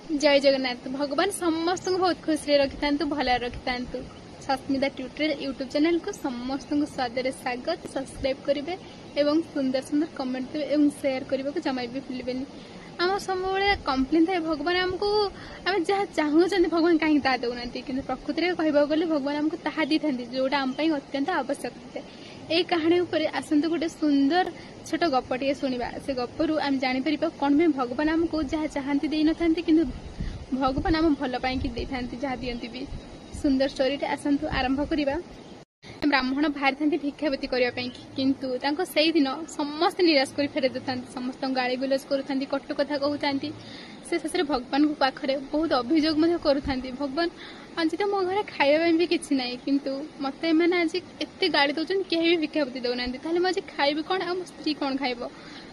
जय जगन्नाथ। भगवान समस्त को बहुत खुशी रखि था, भल रखि था। सस्मिता ट्यूटोरियल यूट्यूब चैनल को समस्त को स्वादर स्वागत। सब्सक्राइब करेंगे और सुंदर सुंदर कमेंट देवे और शेयर करने को जमा भी भूलें। आम सब कम्प्लेन थाए भगवान आमको आम जहाँ चाहूँ भगवान कहीं ता दौना कि प्रकृति में कहवा गले भगवान आमको ताहा दी था जोटा आम अत्यंत आवश्यक है। ये कहानी उपर आसतु गोटे सुंदर छोट गपटे शुणा। से गपरू आम जापर कौन में भगवान आमको जहाँ चाहती दे न था कि भगवान आम भल पाई देते जहाँ दिखती भी। सुंदर स्टोरी आसतु आरंभ करवा। ब्राह्मण बाहरी था भिक्षावृत्ति करने किंतु से दिन समस्त निराश कर फेर देता, समस्त गाड़ी गुलज करुँच, कटु कथा कहते। से शेष में भगवान को पाखरे बहुत अभियोग करुँच। भगवान आज तो मो घर खाइबा भी किसी ना किंतु मत मैंने आज एत गाड़ी दौरान कहीं भी भिक्षावृत्ति दौना मुझे खाइबी कौन आ स्त्री कौन खाइब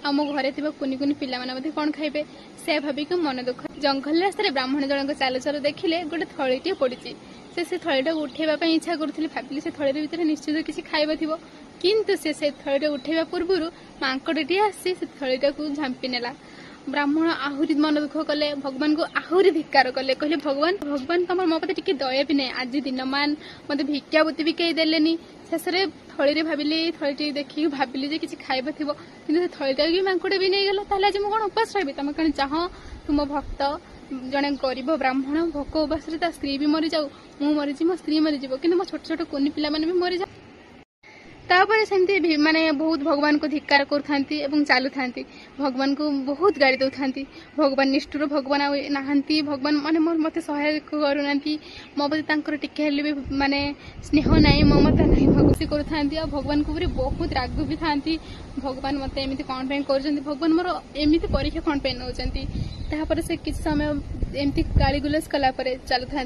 आम घरे कुनि कुनि पिला कौन खाइबे से भाविक मन दुख। जंगल रास्तार ब्राह्मण जनक चालू चालू देखिले गोटे थलीटे पड़ी। से थलीटा उठेबा इच्छा करुले, भाविले से थली भीतर निश्चित किसी खाइबा थी किंतु से थलीटा उठेबा पूर्व मांकड़े आसी से थलीटा को झांपी नेला। ब्राह्मण आहुरी मन दुख कले, भगवान को आहुरी धिक्कार कले। कहले भगवान भगवान तुम मो पते टिके दया भी नहीं, आज दिन मान मत भिक्षावृत्ति भी कई देलेनी। शेष में थली भाविली थली देखिए भाविली किसी खाइबा थी कि थलीटा भी मांकड़े भी नहीं गला। आज मुझे कौन उपास रही तुम कौन चाह तुम भक्त जड़े गरीब ब्राह्मण भोक उपास स्त्री भी मरी जाऊ, मु मरीजी मो स्त्री मरीज कि मो छोट छोट कुनि पिला भी मरी जाऊ। तापर सेमती माने बहुत भगवान को धिक्कार कर चालू था। भगवान को बहुत गाड़ी दौरान। भगवान निष्ठुर भगवान नहांती। भगवान माने मत सहायक करूना मो प्रति टिके भी माने स्नेह ना मो मत ना भगवती कर भगवान को बहुत राग भी था। भगवान मत एमती कौन कर भगवान मोर एमती परीक्षा कौन तापर से किसी समय एमती गाड़ी गुलज कलापर चलु था।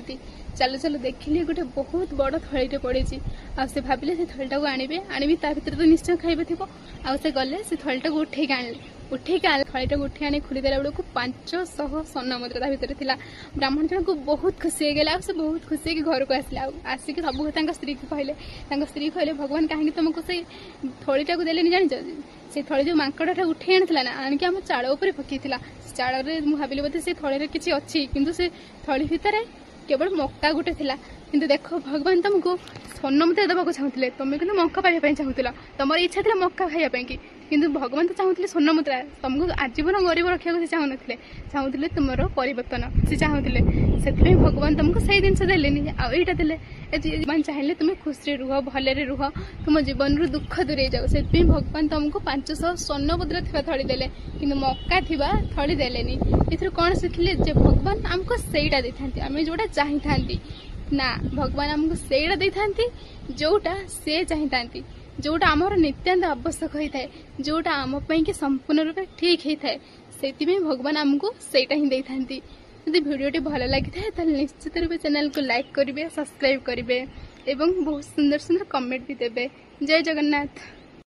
चालू चालू देखिले गोटे बहुत बड़ थलीटे पड़ी। से भाविले से थलीटा को आने भर तो निश्चय खाइबा थी। से गले से थलीटा को उठे आने थलीटा को उठे आने खोलीदेला बेलू 500 स्वर्ण मुद्रा भितर था। ब्राह्मण जन को बहुत खुशी हो गला। से बहुत खुशी घर को आसला। आसिक सब स्त्री को कहले, स्त्री कहले भगवान कहीं तुमको से थलीटा को देले जान से थली जो मांकड़ा उठे आनी ना आणिक आम चाड़ उपर पकई चाड़ भाविली बोधे से थली किसी अच्छी किंतु से थली भितर केवल मक्का गोटे थिला। किंतु देखो भगवान तुमको स्वर्ण मुद्रा देवाक चाहूले, तुम कि मक्का पाइबा चाहूल, तुम इच्छा था मक्का खाइबा किंतु भगवान तो चाहूले स्वर्ण मुद्रा। तुमको आजीवन गरीब रखा से चाहूले तुम परिवर्तन से चाहूले। से भगवान तुमको सही जिन देलेनी आईटा देले। भगवान चाहिए तुम खुशी रुह भलरे रुह तुम जीवन रू दुख दूरे जाओ। से भगवान तुमको 500 स्वर्ण मुद्रा थी थली देले कि मक्का थी थली देलेनी। इथर कौन शिखिले भगवान आमको सहीटा देते आम जोटा चाही था ना भगवान आमको सहीटा देते जोटा से चाही था जोटा आमर नित्यांत आवश्यक होता है जोटा आम कि संपूर्ण रूप ठीक होता है। से भगवान आमको सहीटा ही देते। यदि भिडियोटी भल लगी था निश्चित रूप चैनल को लाइक करेंगे, सब्सक्राइब करेंगे और बहुत सुंदर सुंदर कमेंट भी देवे। जय जगन्नाथ।